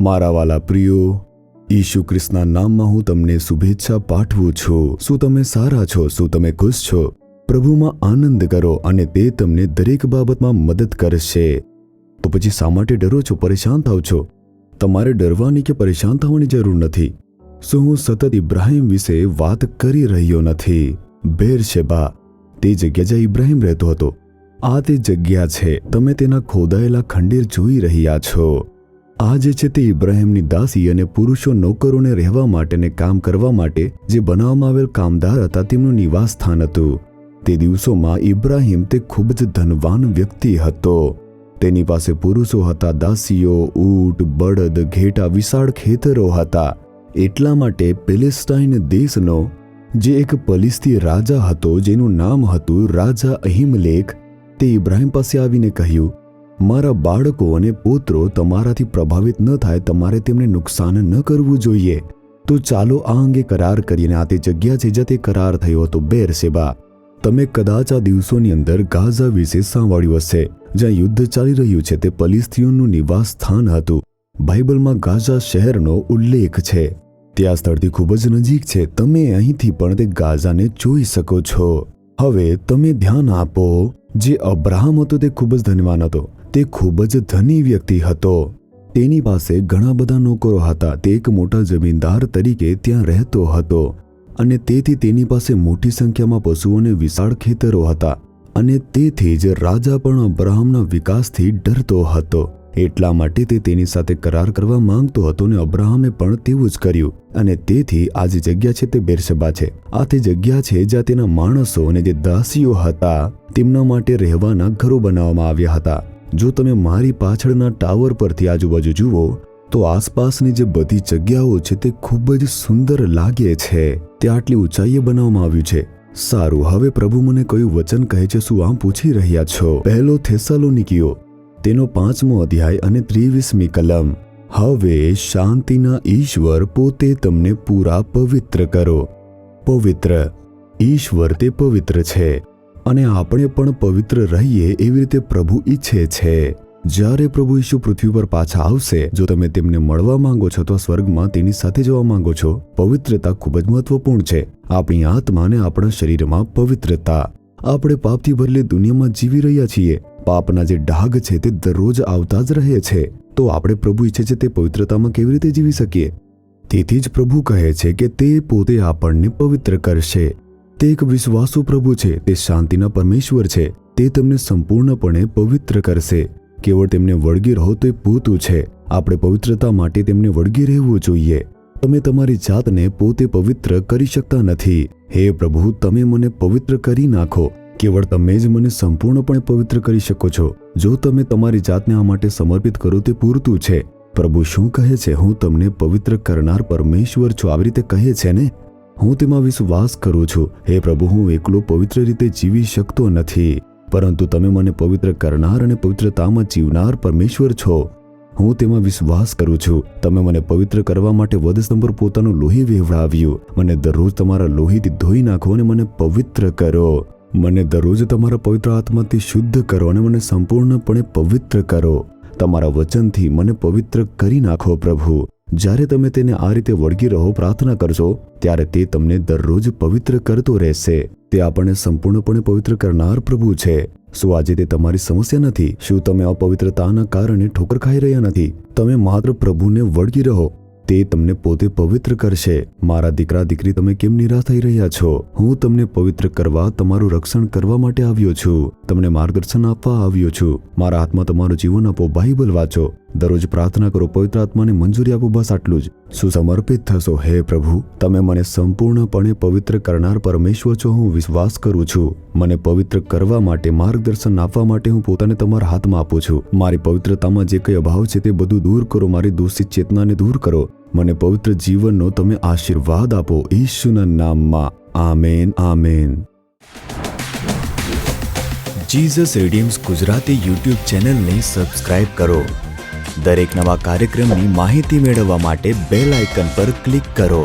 મારા વાલા પ્રિયો, ઈસુ ખ્રિસ્તના નામમાં હું તમને શુભેચ્છા પાઠવું છું. શું તમે સારા છો? શું તમે ખુશ છો? પ્રભુમાં આનંદ કરો અને તે તમને દરેક બાબતમાં મદદ કરશે. તો પછી શા માટે ડરો છો, પરેશાન થાવ છો? તમારે ડરવાની કે પરેશાન થવાની જરૂર નથી. શું હું સતત ઇબ્રાહિમ વિશે વાત કરી રહ્યો નથી? બેરશેબા, તે જગ્યા જ્યાં ઇબ્રાહિમ રહેતો હતો, આ તે જગ્યા છે. તમે તેના ખોદાયેલા ખંડેર જોઈ રહ્યા છો. આ જે છે તે ઇબ્રાહિમની દાસી અને પુરુષો નોકરોને રહેવા માટે અને કામ કરવા માટે જે બનાવવામાં આવેલ કામદાર હતા તેમનું નિવાસ સ્થાન હતું. તે દિવસોમાં ઇબ્રાહિમ તે ખૂબ જ ધનવાન વ્યક્તિ હતો. તેની પાસે પુરુષો હતા, દાસીઓ, ઊંટ, બળદ, ઘેટા, વિશાળ ખેતરો હતા. એટલા માટે પેલેસ્ટાઇન દેશનો જે એક પલિસ્તી રાજા હતો, જેનું નામ હતું રાજા અહીમલેક, તે ઇબ્રાહિમ પાસે આવીને કહ્યું, મારા બાળકો અને પુત્રો તમારાથી પ્રભાવિત ન થાય, તમારે તેમને નુકસાન ન કરવું જોઈએ. તો ચાલો આ અંગે કરાર કરીએ. આ તે જગ્યા છે જ્યાં તે કરાર થયો હતો, બેરશેબા. તમે કદાચ આ દિવસોની અંદર ગાઝા વિશે સાંભળ્યું હશે, જ્યાં યુદ્ધ ચાલી રહ્યું છે. તે પલિસ્તીઓનું નિવાસ સ્થાન હતું. બાઇબલમાં ગાઝા શહેરનો ઉલ્લેખ છે. તે આ સ્થળથી ખૂબ જ નજીક છે. તમે અહીંથી પણ તે ગાઝાને જોઈ શકો છો. હવે તમે ધ્યાન આપો, જે અબ્રાહમ હતો તે ખૂબ જ ધનવાન હતો. તે ખૂબ જ ધની વ્યક્તિ હતો. તેની પાસે ઘણા બધા નોકરો હતા. તે એક મોટા જમીનદાર તરીકે ત્યાં રહેતો હતો અને તેથી તેની પાસે મોટી સંખ્યામાં પશુઓ અને વિશાળ ખેતરો હતા. અને તેથી જ રાજા પણ અબ્રાહમના વિકાસથી ડરતો હતો. એટલા માટે તે તેની સાથે કરાર કરવા માંગતો હતો અને અબ્રાહમે પણ તેવું જ કર્યું. અને તેથી આ જે જગ્યા છે તે બેરશેબા છે. આ તે જગ્યા છે જ્યાં તેના માણસો અને જે દાસીઓ હતા તેમના માટે રહેવાના ઘરો બનાવવામાં આવ્યા હતા. જો તમે મારી પાછળના ટાવર પરથી આજુબાજુ જુઓ તો આસપાસની જે બધી જગ્યાઓ છે તે ખૂબ જ સુંદર લાગે છે. તે આટલી ઊંચાઈએ બનાવવામાં આવ્યું છે. સારું, હવે પ્રભુ મને કયું વચન કહે છે, શું આમ પૂછી રહ્યા છો? પહેલો થેસાલોનિકીઓ તેનો 5મો અધ્યાય અને 23મી કલમ. હવે શાંતિના ઈશ્વર પોતે તમને પૂરા પવિત્ર કરો. પવિત્ર, ઈશ્વર તે પવિત્ર છે અને આપણે પણ પવિત્ર રહીએ એવી રીતે પ્રભુ ઈચ્છે છે. જ્યારે પ્રભુ ઈસુ પૃથ્વી પર પાછા આવશે, જો તમે તેમને મળવા માંગો છો તો સ્વર્ગમાં તેની સાથે જવા માંગો છો. પવિત્રતા ખૂબ જ મહત્વપૂર્ણ છે. આપણી આત્મા અને આપણા શરીરમાં પવિત્રતા. આપણે પાપથી ભરેલી દુનિયામાં જીવી રહ્યા છીએ. પાપના જે ડાઘ છે તે દરરોજ આવતા જ રહે છે. તો આપણે પ્રભુ ઈચ્છે છે તે પવિત્રતામાં કેવી રીતે જીવી શકીએ? તેથી જ પ્રભુ કહે છે કે તે પોતે આપણને પવિત્ર કરશે. તે એક વિશ્વાસુ પ્રભુ છે. તે શાંતિના પરમેશ્વર છે. તે તમને સંપૂર્ણપણે પવિત્ર કરશે. કેવળ તેમને વળગી રહો તો એ પૂરતું છે. આપણે પવિત્રતા માટે તેમને વળગી રહેવું જોઈએ. તમે તમારી જાતને પોતે પવિત્ર કરી શકતા નથી. હે પ્રભુ, તમે મને પવિત્ર કરી નાખો. કેવળ તમે જ મને સંપૂર્ણપણે પવિત્ર કરી શકો છો. જો તમે તમારી જાતને આ માટે સમર્પિત કરો તે પૂરતું છે. પ્રભુ શું કહે છે? હું તમને પવિત્ર કરનાર પરમેશ્વર છું. આવી રીતે કહે છે ને? હું તેમાં વિશ્વાસ કરું છું. હે પ્રભુ, હું એકલો પવિત્ર રીતે જીવી શકતો નથી, પરંતુ તમે મને પવિત્ર કરનાર અને પવિત્રતામાં જીવનાર પરમેશ્વર છો. હું તેમાં વિશ્વાસ કરું છું. તમે મને પવિત્ર કરવા માટે વધસ્તંભ પર પોતાનું લોહી વહેવડાવ્યું. મને દરરોજ તમારા લોહીથી ધોઈ નાખો અને મને પવિત્ર કરો. મને દરરોજ તમારા પવિત્ર આત્માથી શુદ્ધ કરો અને મને સંપૂર્ણપણે પવિત્ર કરો. તમારા વચનથી મને પવિત્ર કરી નાખો પ્રભુ. જ્યારે તમે તેને આ રીતે વળગી રહો, પ્રાર્થના કરશો, ત્યારે તે તમને દરરોજ પવિત્ર કરતો રહેશે. તે આપણને સંપૂર્ણપણે પવિત્ર કરનાર પ્રભુ છે. શું આજે તે તમારી સમસ્યા નથી? શું તમે અપવિત્રતાના કારણે ઠોકર ખાઈ રહ્યા નથી? તમે માત્ર પ્રભુને વળગી રહો, તે તમને પોતે પવિત્ર કરશે. મારા દીકરા દીકરી, તમે કેમ નિરાશ થઈ રહ્યા છો? હું તમને પવિત્ર કરવા, તમારું રક્ષણ કરવા માટે આવ્યો છું. તમને માર્ગદર્શન આપવા આવ્યો છું. મારા હાથમાં તમારું જીવન આપો. બાઇબલ વાંચો, દરરોજ પ્રાર્થના કરો, પવિત્ર આત્માને મંજૂરી આપો. બસ આટલું જ. શું સમર્પિત થશો? હે પ્રભુ, તમે મને સંપૂર્ણપણે પવિત્ર કરનાર પરમેશ્વર છો. હું વિશ્વાસ કરું છું. મને પવિત્ર કરવા માટે, માર્ગદર્શન આપવા માટે હું પોતાને તમારા હાથમાં આપું છું. મારી પવિત્રતામાં જે કંઈ અભાવ છે તે બધું દૂર કરો. મારી દૂષિત ચેતનાને દૂર કરો. મને પવિત્ર જીવનનો તમે આશીર્વાદ આપો. ઈસુના નામમાં. Amen, amen. Jesus redeems Gujarati YouTube ચેનલને સબસ્ક્રાઇબ કરો. દરેક નવા કાર્યક્રમની માહિતી મેળવવા માટે બેલ આઇકન પર ક્લિક કરો.